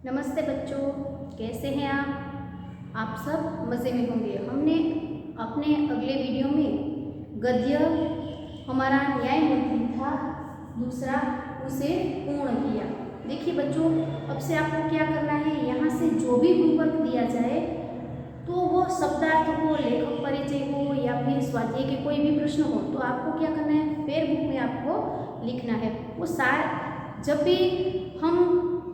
नमस्ते बच्चों, कैसे हैं आप सब मज़े में होंगे। हमने अपने अगले वीडियो में गद्य हमारा न्यायमूर्ति था दूसरा, उसे पूर्ण किया। देखिए बच्चों, अब से आपको क्या करना है, यहाँ से जो भी होमवर्क दिया जाए तो वो शब्दार्थ हो, लेखक परिचय हो या फिर स्वाध्याय के कोई भी प्रश्न हो तो आपको क्या करना है, फेयर बुक में आपको लिखना है। वो जब भी हम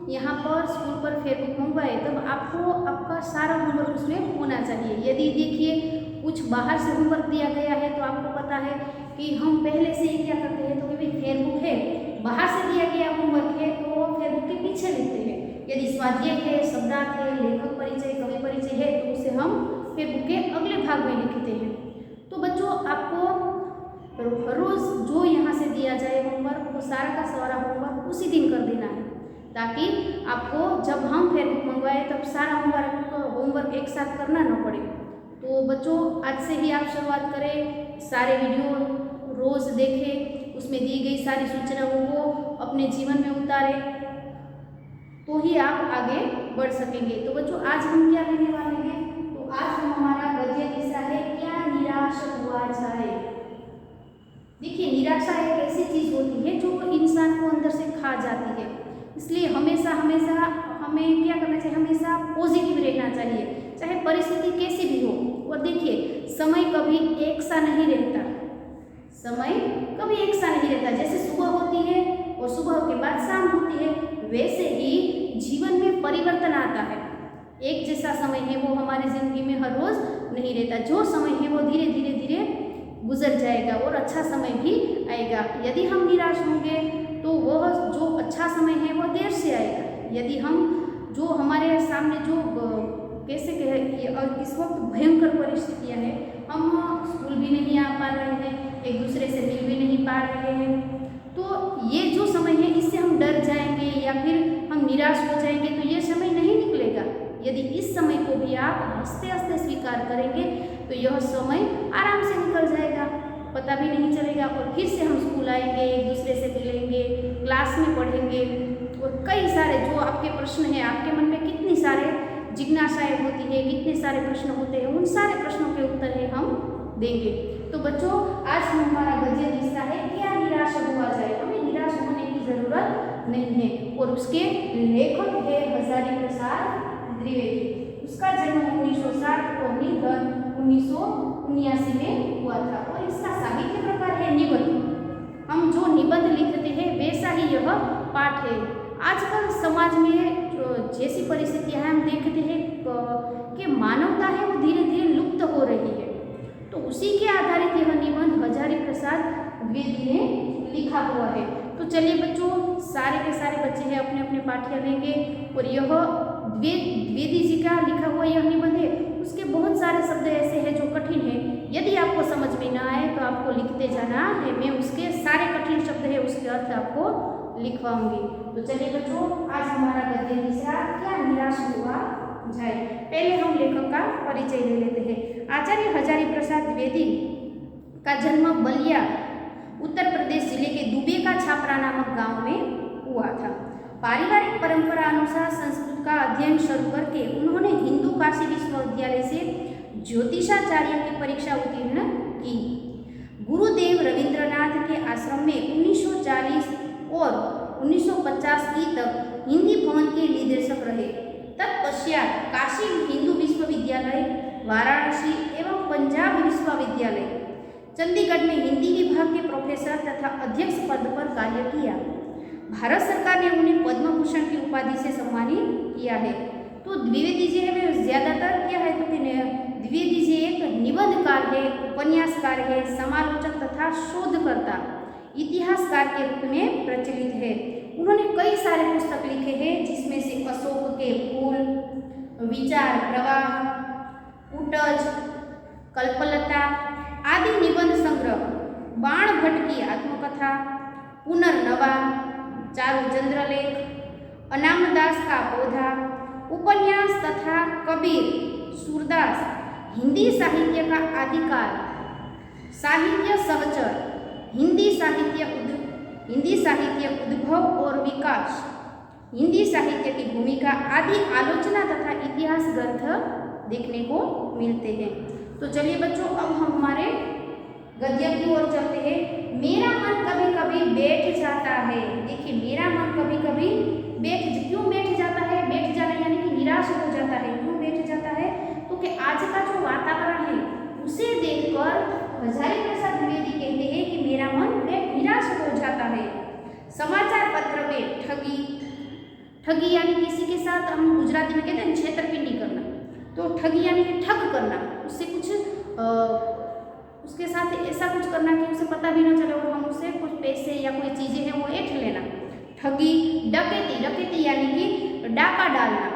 यहाँ पर स्कूल पर फेयर बुक मंगवाए तब आपको आपका सारा होमवर्क उसमें होना चाहिए। यदि देखिए कुछ बाहर से होमवर्क दिया गया है तो आपको पता है कि हम पहले से ही क्या करते हैं, तो भाई फेयर बुक है, बाहर से दिया गया होमवर्क है तो फेयर बुक के पीछे लिखते हैं। यदि स्वाध्याय है, शब्दार्थ है, लेखक परिचय, कवि परिचय है तो उसे हम फेयर बुक के अगले भाग में लिखते हैं। तो बच्चों, आपको हर रोज़ जो यहाँ से दिया जाए होमवर्क, वो सारा का सारा होमवर्क उसी दिन कर देना है, ताकि आपको जब हम फेयर बुक मंगवाए तब सारा होमवर्क एक साथ करना न पड़े। तो बच्चों, आज से ही आप शुरुआत करें, सारे वीडियो रोज़ देखें, उसमें दी गई सारी सूचनाओं को अपने जीवन में उतारें, तो ही आप आगे बढ़ सकेंगे। तो बच्चों, आज हम क्या लेने वाले हैं, तो आज हमारा गद्य दिशा है, क्या निराश हुआ जाए। देखिए, निराशा एक ऐसी चीज़ होती है जो इंसान को अंदर से खा जाती है, इसलिए हमेशा हमें क्या करना चाहिए, हमेशा पॉजिटिव रहना चाहिए, चाहे परिस्थिति कैसी भी हो। और देखिए, समय कभी एक सा नहीं रहता, समय कभी एक सा नहीं रहता। जैसे सुबह होती है और सुबह के बाद शाम होती है, वैसे ही जीवन में परिवर्तन आता है। एक जैसा समय है वो हमारी जिंदगी में हर रोज नहीं रहता। जो समय है वो धीरे धीरे गुजर जाएगा और अच्छा समय भी आएगा। यदि हम निराश होंगे तो वह जो अच्छा समय है वो देर से आएगा। यदि हम जो हमारे सामने जो कैसे कहे, इस वक्त भयंकर परिस्थितियाँ हैं, हम स्कूल भी नहीं आ पा रहे हैं, एक दूसरे से मिल भी नहीं पा रहे हैं, तो ये जो समय है इससे हम डर जाएंगे या फिर हम निराश हो जाएंगे, तो ये समय नहीं निकलेगा। यदि इस समय को भी आप हंसते हंसते स्वीकार करेंगे तो यह समय आराम से निकल जाएगा, पता भी नहीं चलेगा। और फिर से हम स्कूल आएंगे, एक दूसरे से मिलेंगे, क्लास में पढ़ेंगे और कई सारे जो आपके प्रश्न हैं, आपके मन में कितनी सारे जिज्ञासाएं होती है, कितने सारे प्रश्न होते हैं, उन सारे प्रश्नों के उत्तर है हम देंगे। तो बच्चों, आज हमारा गद्य दिशा है, क्या निराश हुआ जाए। हमें निराश होने की जरूरत नहीं है। और उसके लेखक है हजारी प्रसाद द्विवेदी। उसका जन्म 1960 और निधन 1979 में हुआ था। और इसका साहित्य प्रकार है निबंध। हम जो निबंध लिखते हैं वैसा ही यह पाठ है। आजकल समाज में जैसी परिस्थितियां हम देखते हैं कि मानवता है वो धीरे धीरे लुप्त हो रही है, तो उसी के आधारित यह निबंध हजारी प्रसाद द्विवेदी ने लिखा हुआ है। तो चलिए बच्चों, सारे के सारे बच्चे हैं अपने अपने पाठ्य लेंगे और यह द्विवेदी जी का लिखा हुआ यह निबंध है। उसके बहुत सारे शब्द ऐसे हैं जो कठिन है, यदि आपको समझ में ना आए तो आपको लिखते जाना है, मैं उसके सारे कठिन शब्द है उसके अर्थ आपको लिखवाऊंगी। तो चलिए बच्चों, आज हमारा गद्य दिशा, क्या निराश हुआ जाए। पहले हम लेखक का परिचय ले लेते हैं। आचार्य हजारी प्रसाद द्विवेदी का जन्म बलिया उत्तर प्रदेश जिले के दुबे का छापरा नामक गांव में हुआ था। पारिवारिक परंपरा अनुसार संस्कृत का अध्ययन शुरू करके उन्होंने हिंदू काशी विश्वविद्यालय से ज्योतिषाचार्य की परीक्षा उत्तीर्ण की। गुरुदेव रविंद्रनाथ के आश्रम में 1940 और 1985 तक हिंदी भवन के निदेशक रहे। तत्पश्चात काशी हिंदू विश्वविद्यालय, वाराणसी एवं पंजाब विश्वविद्यालय, चंडीगढ़ में हिंदी विभाग के प्रोफेसर तथा अध्यक्ष पद पर कार्य किया। भारत सरकार ने उन्हें पद्म भूषण की उपाधि से सम्मानित किया है। तो द्विवेदी जी है वे ज्यादातर क्या है, तो द्विवेदी जी एक निबंधकार है, उपन्यासकार है, समालोचक तथा शोधकर्ता, इतिहासकार के रूप में प्रचलित है। उन्होंने कई सारे पुस्तक लिखे हैं, जिसमें से अशोक के फूल, विचार प्रवाह, उटज, कल्पलता आदि निबंध संग्रह, बाण भट्ट की आत्मकथा, पुनर्नवा, चारु चंद्रलेख, अनामदास का पौधा, उपन्यास तथा कबीर, सूरदास, हिंदी साहित्य का आदिकाल, साहित्य सहचर, हिंदी साहित्य उद्भव और विकास, हिंदी साहित्य की भूमिका आदि आलोचना तथा इतिहास ग्रंथ देखने को मिलते हैं। तो चलिए बच्चों, अब हम हमारे गद्य की ओर चलते हैं। मेरा मन कभी कभी बैठ जाता है। देखिए, मेरा मन कभी कभी क्यों बैठ जाता है? बैठ जाना यानी कि निराश हो जाता है। क्यों बैठ जाता है? तो कि आज का जो वातावरण है उसे देखकर हजारी प्रसाद द्विवेदी कहते हैं कि मेरा मन निराश हो जाता है। समाचार पत्र में ठगी यानी किसी के साथ, हम गुजराती में कहते हैं छेतरपिंडी करना, तो ठगी यानी कि ठग करना, उससे कुछ उसके साथ ऐसा कुछ करना कि उसे पता भी न चले और हम उससे कुछ पैसे या कोई चीज़ें हैं वो ऐंठ लेना। ठगी। डकैती यानी कि डाका डालना।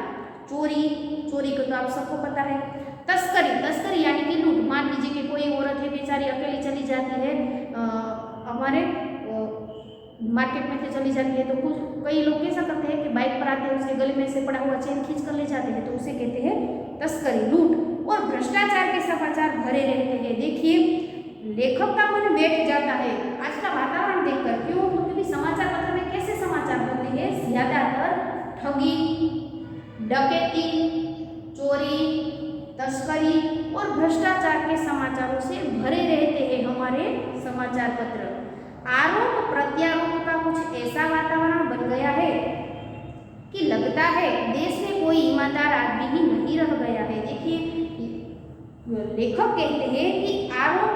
चोरी को तो आप सबको पता है। तस्करी यानी कि लूट। मान लीजिए कि कोई औरत है बेचारी अकेली चली जाती है, हमारे मार्केट में से चली जाती है, तो कई लोग कैसा करते हैं कि बाइक पर आते हैं, उसके गले में से पड़ा हुआ चेन खींच कर ले जाते हैं, तो उसे कहते हैं तस्करी, लूट। और भ्रष्टाचार के समाचार भरे रहते हैं। देखिए, लेखक का मन बैठ जाता है आज का वातावरण देखकर। क्यों? क्योंकि समाचार पत्र में कैसे समाचार होते हैं? ज्यादातर ठगी, डकैती, चोरी, तस्करी और भ्रष्टाचार के समाचारों से भरे रहते हैं हमारे समाचार पत्र। आरोप प्रत्यारोप का कुछ ऐसा वातावरण बन गया है कि लगता है देश में कोई ईमानदार आदमी ही नहीं रह गया है। देखिए, लेखक कहते हैं कि आरोप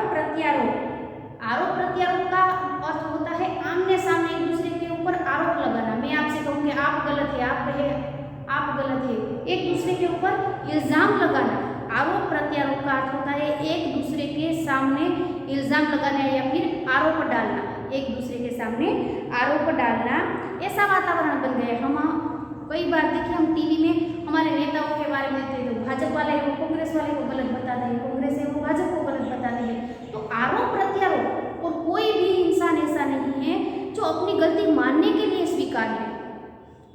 प्रत्यारोप का अर्थ होता है आमने सामने एक दूसरे के ऊपर आरोप लगाना। मैं आपसे कहूँ कि आप गलत है, आप कहे आप गलत है, एक दूसरे के ऊपर इल्जाम लगाना। आरोप प्रत्यारोप का अर्थ होता है एक दूसरे के सामने इल्जाम लगाना या फिर आरोप डालना, एक दूसरे के सामने आरोप डालना। ऐसा वातावरण बन गया। हम कई बार देखिए, हम टीवी में हमारे नेताओं के बारे में देखते हैं, तो भाजपा वाले वो कांग्रेस वाले को गलत बताते हैं, कांग्रेस है वो भाजपा को गलत बताते हैं। तो आरोप प्रत्यारोप, और कोई भी इंसान ऐसा नहीं है जो अपनी गलती मानने के लिए स्वीकार है।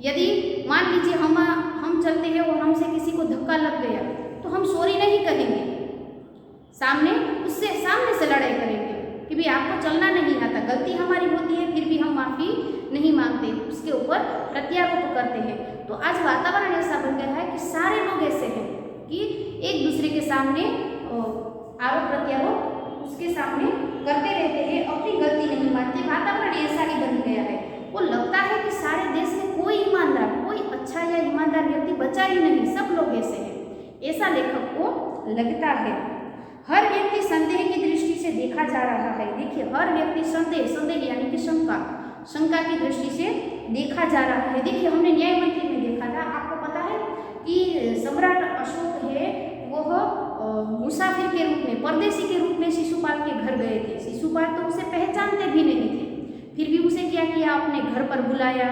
यदि मान लीजिए हम चलते हैं और हमसे किसी को धक्का लग गया, तो हम सॉरी नहीं कहेंगे, सामने से लड़ाई करेंगे कि भाई आपको चलना नहीं आता, गलती हमारी होती है, फिर भी हम माफ़ी नहीं मांगते, उसके ऊपर प्रत्यारोप करते हैं। तो आज वातावरण ऐसा बन गया है कि सारे लोग ऐसे हैं कि एक दूसरे के सामने आरोप प्रत्यारोप उसके सामने करते रहते हैं, अपनी गलती नहीं मानते। वातावरण ऐसा ही बन गया है। वो लगता है कि सारे देश में कोई ईमानदार, कोई अच्छा या ईमानदार व्यक्ति बचा ही नहीं, सब लोग ऐसे हैं, ऐसा लेखक को लगता है। हर व्यक्ति संदेह की दृष्टि से देखा जा रहा है। देखिए, हर व्यक्ति संदेह यानी कि शंका की दृष्टि से देखा जा रहा है। देखिए, हमने न्याय मंत्री में देखा था, आपको पता है कि सम्राट अशोक है वह मुसाफिर के रूप में, परदेसी के रूप में शिशुपाल के घर गए थे। शिशुपाल तो उसे पहचानते भी नहीं थे, फिर भी उसे क्या किया, अपने घर पर बुलाया,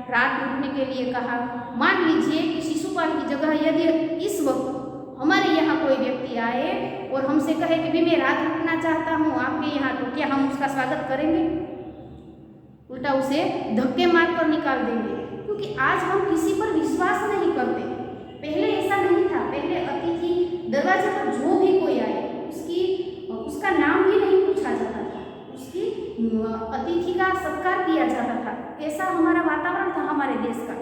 रात रुकने के लिए कहा। मान लीजिए कि शिशुपाल की जगह यदि इस वक्त हमारे यहाँ कोई व्यक्ति आए और हमसे कहे कि भी मैं रात रुकना चाहता हूँ आपके यहाँ, तो क्या हम उसका स्वागत करेंगे? उल्टा उसे धक्के मारकर निकाल देंगे, क्योंकि आज हम किसी पर विश्वास नहीं करते। पहले ऐसा नहीं था। पहले अतिथि दरवाजे पर जो भी कोई आए उसका नाम भी नहीं पूछा जाता था, उसकी अतिथि का सत्कार किया जाता था। ऐसा हमारा वातावरण था हमारे देश का।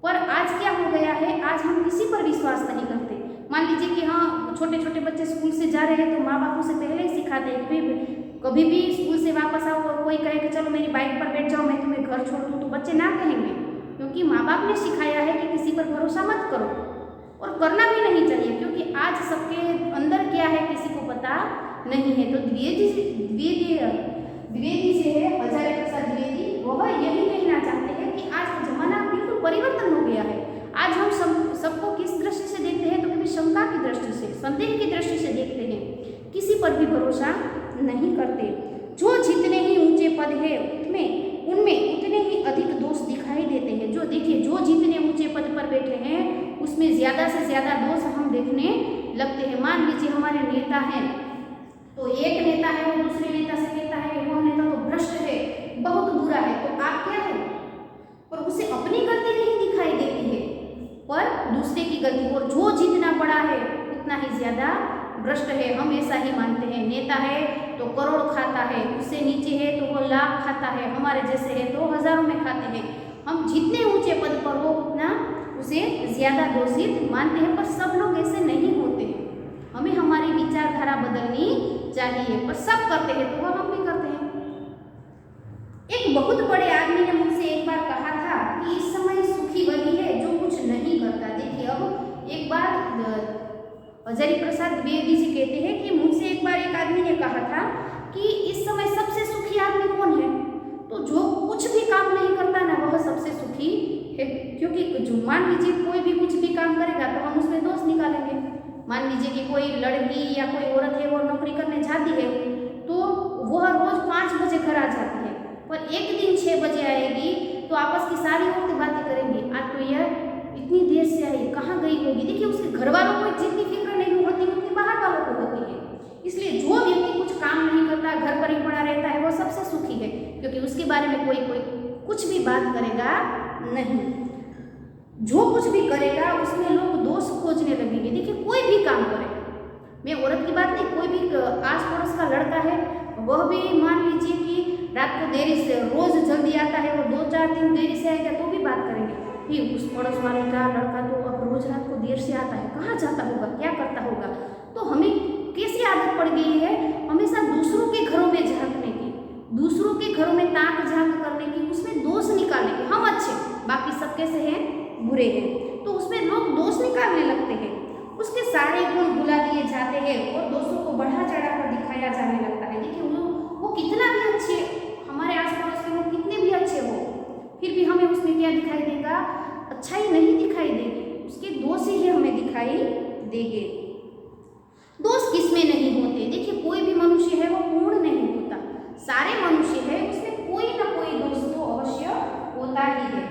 पर आज क्या हो गया है, आज हम किसी पर विश्वास नहीं करते। मान लीजिए कि हाँ, छोटे छोटे बच्चे स्कूल से जा रहे हैं तो माँ बाप उसे पहले ही सिखाते हैं कि कभी भी स्कूल से वापस आओ और कोई कहे कि चलो मेरी बाइक पर बैठ जाओ, मैं तुम्हें घर छोड़ दूँ, तो बच्चे ना कहेंगे, क्योंकि माँ बाप ने सिखाया है कि किसी पर भरोसा मत करो, और करना भी नहीं चाहिए, क्योंकि आज सबके अंदर क्या है किसी को पता नहीं है। तो द्विवेदी से है, हजारी प्रसाद द्विवेदी, वह यही कहना चाहते हैं कि आज का जमाना बिल्कुल परिवर्तन हो गया है। आज हम सबको किस दृष्टि से देखते हैं, तो कभी शंका की दृष्टि से, संदेह की दृष्टि से देखते हैं, किसी पर भी भरोसा नहीं करते। जो जितने ही ऊंचे पद है उनमें उतने ही अधिक दोष दिखाई देते हैं। जो देखिए, जो जितने ऊंचे पद पर बैठे हैं उसमें ज़्यादा से ज़्यादा दोष हम देखने लगते हैं। मान लीजिए हमारे नेता हैं, तो एक नेता है वो दूसरे नेता से कहता है कि वो नेता तो भ्रष्ट है, बहुत बुरा है, तो आप क्या है, पर उसे अपनी गलती नहीं दिखाई देती है, पर दूसरे की गलती। और जो जितना बड़ा है उतना ही ज़्यादा भ्रष्ट है, हम ऐसा ही मानते हैं। नेता है तो करोड़ खाता है, उससे नीचे है तो वो लाख खाता है, हमारे जैसे है तो हजारों में खाते हैं। हम जितने ऊंचे पद पर हो उतना उसे ज़्यादा दोषित मानते हैं, पर सब लोग ऐसे नहीं होते हैं। हमें हमारी विचारधारा बदलनी चाहिए, पर सब करते हैं तो वह हम भी करते हैं। एक बहुत बड़े आदमी ने मुझसे एक बार कहा था कि इस समय सुखी वही है जो कुछ नहीं करता। देखिए, अब एक बार अजय प्रसाद द्विवेदी जी कहते हैं कि मुझसे एक बार एक आदमी ने कहा था कि इस समय सबसे सुखी आदमी कौन है? तो जो कुछ भी काम नहीं करता ना, वह सबसे सुखी है। क्योंकि जो मान लीजिए कोई भी कुछ भी काम करेगा तो हम उसमें दोष निकालेंगे। मान लीजिए कि कोई लड़की या कोई औरत है, वो नौकरी करने जाती है तो वह रोज 5 बजे घर आ जाती है, पर एक दिन 6 बजे आएगी तो आपस की सारी औरतें बातें करेंगी, आज तो यह इतनी देर से आई, कहाँ गई होगी। देखिए, उसके घर वालों को जितनी फिक्र नहीं होती उतनी बाहर वालों को होती है। इसलिए जो व्यक्ति कुछ काम नहीं करता, घर पर ही पड़ा रहता है, वो सबसे सुखी है, क्योंकि उसके बारे में कोई कुछ भी बात करेगा नहीं। जो कुछ भी करेगा उसमें लोग दोष खोजने लगेंगे। देखिए, कोई भी काम करे, मैं औरत की बात नहीं, कोई भी आस पड़ोस का लड़का है, वह भी मान लीजिए कि रात को देरी से, रोज जल्दी आता है, वो 2-4 दिन देरी से आएगा तो भी बात करेंगे कि उस पड़ोस वाले का लड़का तो अब रोज रात को देर से आता है, कहाँ जाता होगा, क्या करता होगा। तो हमें कैसी आदत पड़ गई है हमेशा दूसरों के घरों में झांकने की, दूसरों के घरों में ताक झांक करने की, उसमें दोष निकालने की। हम अच्छे, बाकी सब कैसे हैं, बुरे हैं, तो उसमें लोग दोष निकालने लगते हैं, उसके सारे गुण भुला दिए जाते हैं और दोषों को बढ़ा चढ़ा कर दिखाया जाने लगता है। देखिए, वो कितना भी अच्छे, हमारे आस पड़ोस के लोग कितने भी अच्छे हो, फिर भी हमें उसमें क्या दिखाई देगा, अच्छाई नहीं दिखाई देगी, उसके दोष ही हमें दिखाई देंगे। दोष किसमें नहीं होते? देखिए, कोई भी मनुष्य है वो पूर्ण नहीं होता, सारे मनुष्य है उसमें कोई ना कोई दोष तो अवश्य होता ही है।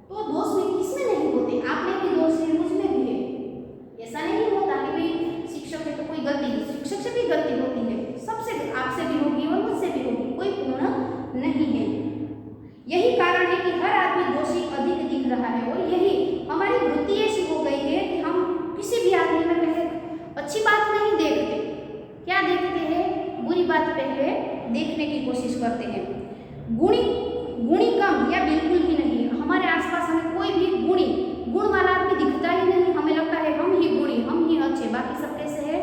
तो दोष में किसमें नहीं होते? आप में भी दोष है, मुझ में भी है। ऐसा नहीं होता कि भाई शिक्षक है तो कोई गलती, शिक्षक से भी गलती होती है, सबसे, आपसे भी होगी और मुझसे भी होगी, कोई पूर्ण नहीं है। यही कारण है कि हर आदमी दोषी अधिक दिख रहा है, और यही हमारी वृत्ति ऐसी हो गई है कि हम किसी भी आदमी में पहले अच्छी बात नहीं देखते, क्या देखते हैं, बुरी बात पहले देखने की कोशिश करते हैं। गुणी कम या बिल्कुल ही नहीं, हमारे आसपास हमें कोई भी गुण वाला आदमी दिखता ही नहीं, हमें लगता है हम ही गुणी, हम ही अच्छे, बाकी सब कैसे है,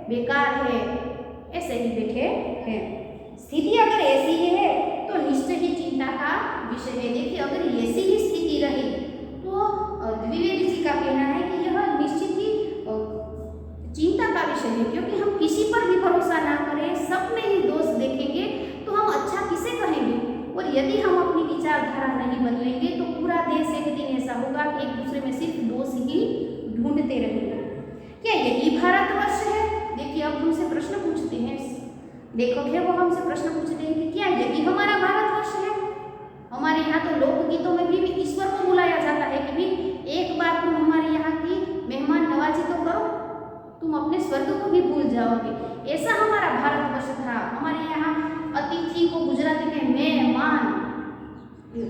बेकार है, ऐसे ही बैठे हैं। स्थिति अगर ऐसी है तो निश्चय ही चिंता का विषय है। देखिए, अगर ऐसी ही स्थिति रही तो द्विवेदी जी का कहना है कि यह निश्चित ही चिंता का विषय है, क्योंकि हम किसी पर भी भरोसा ना करें, सब में ही दोष देखेंगे तो हम अच्छा किसे कहेंगे। और यदि हम अपनी विचारधारा नहीं बदलेंगे तो पूरा देश एक दिन ऐसा होगा कि एक दूसरे में सिर्फ दोष ही ढूंढते रहेंगे। क्या यही भारतवर्ष है? देखिए, अब हमसे प्रश्न पूछते हैं, लेखक है वो हमसे प्रश्न पूछते हैं कि क्या यही हमारा भारतवर्ष है? हमारे यहाँ तो लोकगीतों में भी ईश्वर को बुलाया जाता है कि भी एक बार तुम हमारे यहाँ की मेहमान नवाजी तो करो, तुम अपने स्वर्ग को भी भूल जाओगे। ऐसा हमारा भारतवर्ष था। हमारे यहाँ अतिथि को गुजराती में मेहमान,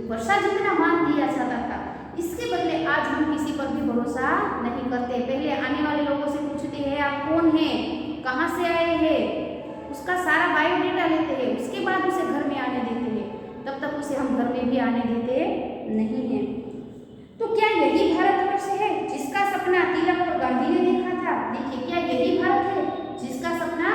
वर्षा जितना मान दिया जाता था। इसके बदले आज हम किसी पर भी भरोसा नहीं करते। पहले आने वाले लोगों से पूछते हैं आप कौन हैं, कहाँ से आए हैं, उसका सारा बायोडेटा लेते हैं, उसके बाद उसे घर में आने देते हैं, तब तक उसे हम घर में भी आने देते नहीं हैं। तो क्या यही भारतवर्ष है जिसका सपना तिलक और गांधी ने देखा था? देखिए, क्या यही भारत है जिसका सपना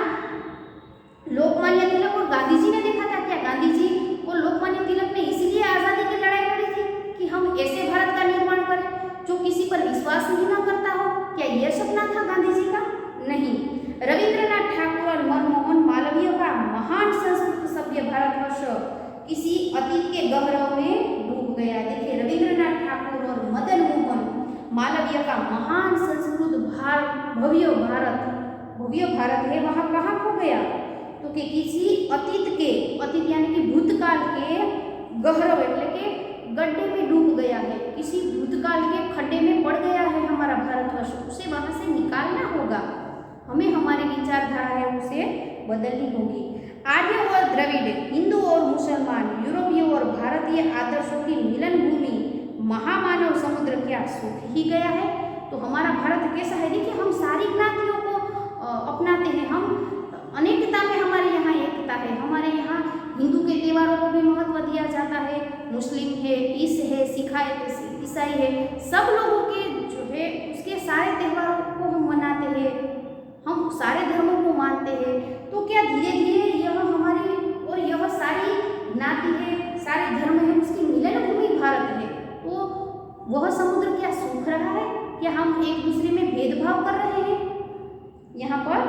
लोकमान्य तिलक और गांधी जी ने देखा था? क्या गांधी जी और लोकमान्य तिलक ने इसीलिए आज़ादी की लड़ाई लड़ी थी कि हम ऐसे भारत का निर्माण करें जो किसी पर विश्वास ही ना करता हो? क्या यह सपना था गांधी जी का? नहीं। रविंद्रनाथ ठाकुर और मनमोहन मालवीय का महान संस्कृत सभ्य भारतवर्ष किसी अतीत के गहराव में डूब गया। देखिए, रविंद्रनाथ ठाकुर और मदन मोहन मालवीय का महान संस्कृत भव्य भारत है, वहाँ कहाँ खो गया? तो कि किसी अतीत यानी कि भूतकाल के गहराव એટલે કે गड्ढे में डूब गया है, किसी भूतकाल के खड्डे में पड़ गया है हमारा भारतवर्ष, उसे वहाँ से निकालना होगा। हमें हमारी विचारधारा है उसे बदलनी होगी। आर्य और द्रविड़, हिंदू और मुसलमान, यूरोपीय और भारतीय आदर्शों की मिलन भूमि महामानव समुद्र क्या सूख ही गया है? तो हमारा भारत कैसा है? देखिए, हम सारी ज्ञातियों को अपनाते हैं, हम अनेकता में हमारे यहाँ एकता है, हमारे यहाँ हिंदू के त्योहारों को भी महत्व दिया जाता है, मुस्लिम है, ईसाई है, सब लोगों के जो है उसके सारे त्योहारों को हम मनाते हैं, हम सारे धर्मों को मानते हैं। तो क्या धीरे धीरे यह हमारी और यह सारी ज्ञाति है, सारे धर्म है, उसकी मिलन भूमि भारत है। तो वह समुद्र क्या सूख रहा है? क्या हम एक दूसरे में भेदभाव कर रहे हैं? यहाँ पर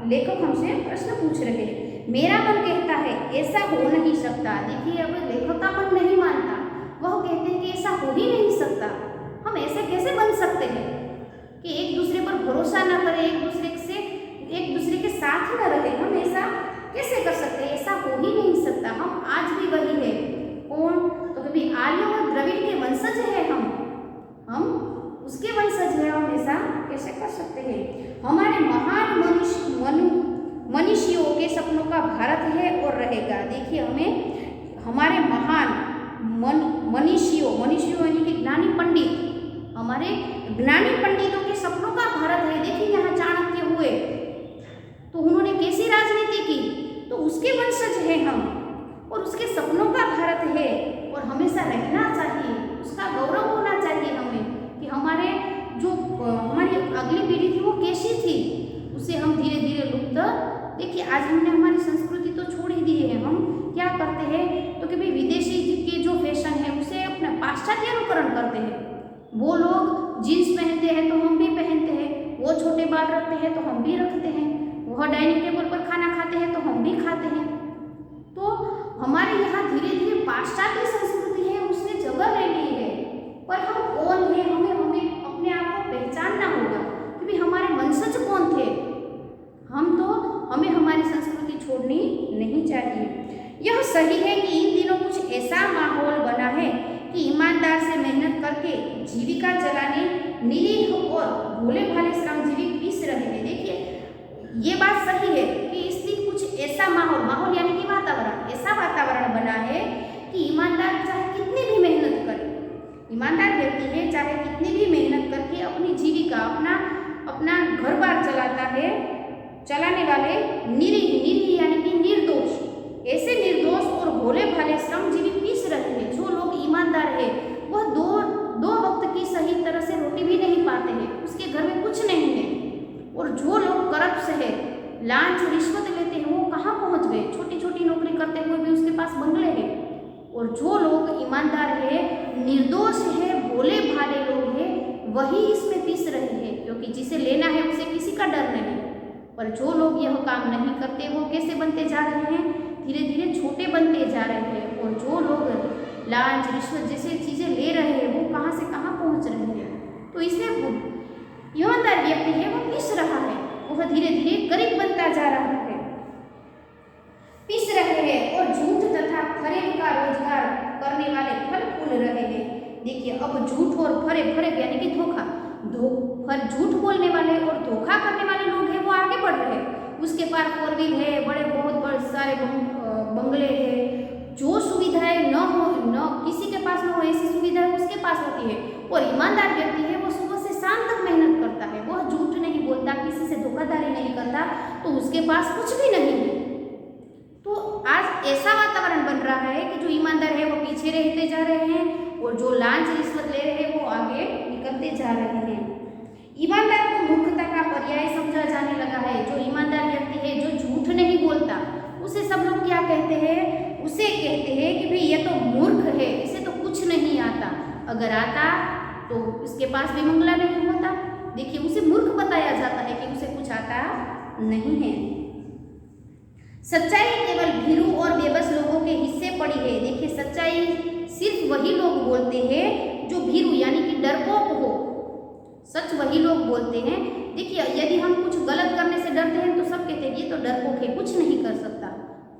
लेखक हमसे प्रश्न पूछ रहे हैं। मेरा मन कहता है ऐसा हो नहीं सकता। देखिए, अब लेखक का मन नहीं मानता, वह कहते हैं कि ऐसा हो ही नहीं सकता। हम ऐसे कैसे बन सकते हैं कि एक दूसरे पर भरोसा न करें, एक दूसरे के साथ न रहे? हम ऐसा कैसे कर सकते हैं? ऐसा हो ही नहीं सकता। हम आज भी वही है। कौन? तो कभी आर्य और द्रविड़ के वंशज है हम उसके वंशज है। हम ऐसा कैसे कर सकते हैं? हमारे महान मनीषियों के सपनों का भारत है और रहेगा। देखिए, हमें हमारे महान मनीषियों यानी कि ज्ञानी पंडित, हमारे ज्ञानी पंडितों के सपनों का भारत है। देखिए, यहाँ चाणक्य हुए तो उन्होंने कैसी राजनीति की? तो उसके वंशज है हम, और उसके सपनों का भारत है और हमेशा रहना चाहिए, उसका गौरव होना चाहिए हमें कि हमारी अगली पीढ़ी थी वो कैसी थी, उसे हम धीरे धीरे लुप्त। देखिए, आज हमने हमारी संस्कृति तो छोड़ ही दी है। हम क्या करते हैं? तो कि भाई विदेशी के जो फैशन है उसे अपना पाश्चात्य अनुकरण करते हैं। वो लोग जीन्स पहनते हैं तो हम भी पहनते हैं, वो छोटे बाल रखते हैं तो हम भी रखते हैं, वह डाइनिंग टेबल पर खाना खाते हैं तो हम भी खाते हैं। तो हमारे यहाँ धीरे धीरे पाश्चात्य संस्कृति है उसने जगह ले ली है। पर हम कौन है? हमें अपने आप को पहचानना होगा कि भाई हमारे वंशज कौन थे। हमें हमारी संस्कृति छोड़नी नहीं चाहिए। यह सही है कि इन दिनों कुछ ऐसा माहौल बना है कि ईमानदार से मेहनत करके जीविका चलाने निरीह और भोले भाले श्रमजीवी पीस रहे हैं। देखिए, ये बात सही है कि इस दिन कुछ ऐसा माहौल यानी कि वातावरण, ऐसा वातावरण बना है कि ईमानदार चाहे कितनी भी मेहनत करे, ईमानदार व्यक्ति है चाहे कितनी भी मेहनत करके अपनी जीविका, अपना घर बार चलाता है, चलाने वाले निरीह यानी कि निर्दोष, ऐसे निर्दोष और भोले भाले श्रमजीवी पीस रहे हैं। जो लोग ईमानदार है वह दो वक्त की सही तरह से रोटी भी नहीं पाते हैं, उसके घर में कुछ नहीं है। और जो लोग करप्ट है, लांच रिश्वत लेते हैं, वो कहाँ पहुँच गए? छोटी छोटी नौकरी करते हुए भी उसके पास बंगले हैं। और जो लोग ईमानदार है, निर्दोष है, भोले भाले लोग हैं, वही इसमें पीस रहे हैं, क्योंकि जिसे लेना है उसे किसी का डर नहीं। पर जो लोग यह काम नहीं करते वो कैसे बनते जा रहे हैं? धीरे धीरे छोटे बनते जा रहे हैं। और जो लोग लांच रिश्वत जैसे चीज़ें ले रहे हैं वो कहाँ से कहाँ पहुँच रहे हैं। तो इसमें ईमानदार व्यक्ति है वो पिस रहा है, वह धीरे धीरे गरीब बनता जा रहा है, पिस रहे हैं। और झूठ तथा फरेब का रोजगार करने वाले फल फूल रहे हैं। देखिए, अब झूठ और फरेब यानी कि झूठ बोलने वाले और धोखा करने वाले लोग हैं वो आगे बढ़ रहे हैं। उसके पास 4 व्हील है, बहुत बड़े सारे बंगले हैं, जो सुविधाएं न किसी के पास न हो ऐसी सुविधाएं उसके पास होती है। और ईमानदार व्यक्ति है वो सुबह से शाम तक मेहनत करता है, वह झूठ नहीं बोलता, किसी से धोखाधड़ी नहीं करता, तो उसके पास कुछ भी नहीं है। तो आज ऐसा वातावरण बन रहा है कि जो ईमानदार है वो पीछे रहते जा रहे हैं और जो लांच रिश्वत ले रहे हैं वो आगे निकलते जा रहे हैं। ईमानदार को मूर्खता का पर्याय समझा जाने लगा है। जो ईमानदार व्यक्ति है, जो झूठ नहीं बोलता, उसे सब लोग क्या कहते हैं? उसे कहते हैं कि भाई ये तो मूर्ख है, इसे तो कुछ नहीं आता। अगर आता तो इसके पास भी मंगला नहीं होता। देखिए, उसे मूर्ख बताया जाता है कि उसे कुछ आता नहीं है। सच्चाई केवल भीरू और बेबस लोगों के हिस्से पड़ी है। देखिए, सच्चाई सिर्फ वही लोग बोलते हैं जो भीरू यानी कि डरपोक हो। सच वही लोग बोलते हैं। देखिए, यदि हम कुछ गलत करने से डरते हैं तो सब कहते हैं ये तो डरपोक है, कुछ नहीं कर सकता।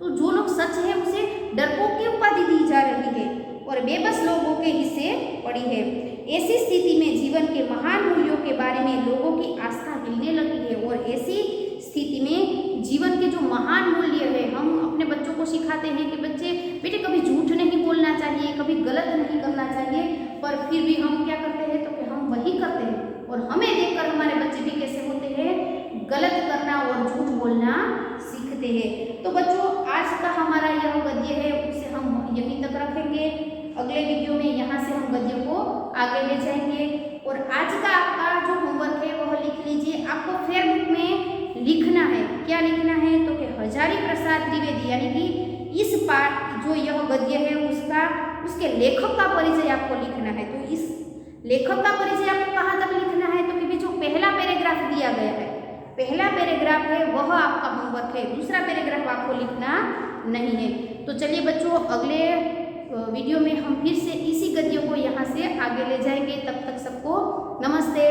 तो जो लोग सच है उसे डरपोक की उपाधि दी जा रही है और बेबस लोगों के हिस्से पड़ी है। ऐसी स्थिति में जीवन के महान मूल्यों के बारे में लोगों की आस्था हिलने लगी है। और ऐसी स्थिति में जीवन के जो महान मूल्य है, हम अपने बच्चों को सिखाते हैं कि बच्चे बेटे कभी झूठ नहीं बोलना चाहिए, कभी गलत नहीं करना चाहिए, पर फिर भी हम क्या करते हैं? तो कि हम वही करते हैं। और हमें देखकर हमारे बच्चे भी कैसे होते हैं? गलत करना और झूठ बोलना सीखते सीखते हैं। तो बच्चों आज का हमारा यह गद्य है उसे हम यहीं तक रखेंगे। अगले वीडियो में यहाँ से हम गद्य को आगे ले जाएंगे। और आज का आपका जो होमवर्क है वह लिख लीजिए। आपको फेयर बुक में लिखना है, क्या लिखना है तो कि हजारी प्रसाद द्विवेदी यानी कि इस पाठ जो यह गद्य है उसके लेखक का परिचय आपको लिखना है। तो इस लेखक का परिचय आपको कहाँ तक लिखना है तो कि जो पहला पैराग्राफ दिया गया है, पहला पैराग्राफ है वह आपका होमवर्क है, दूसरा पैराग्राफ आपको लिखना नहीं है। तो चलिए बच्चों अगले वीडियो में हम फिर से इसी गद्य को यहाँ से आगे ले जाएंगे। तब तक सबको नमस्ते।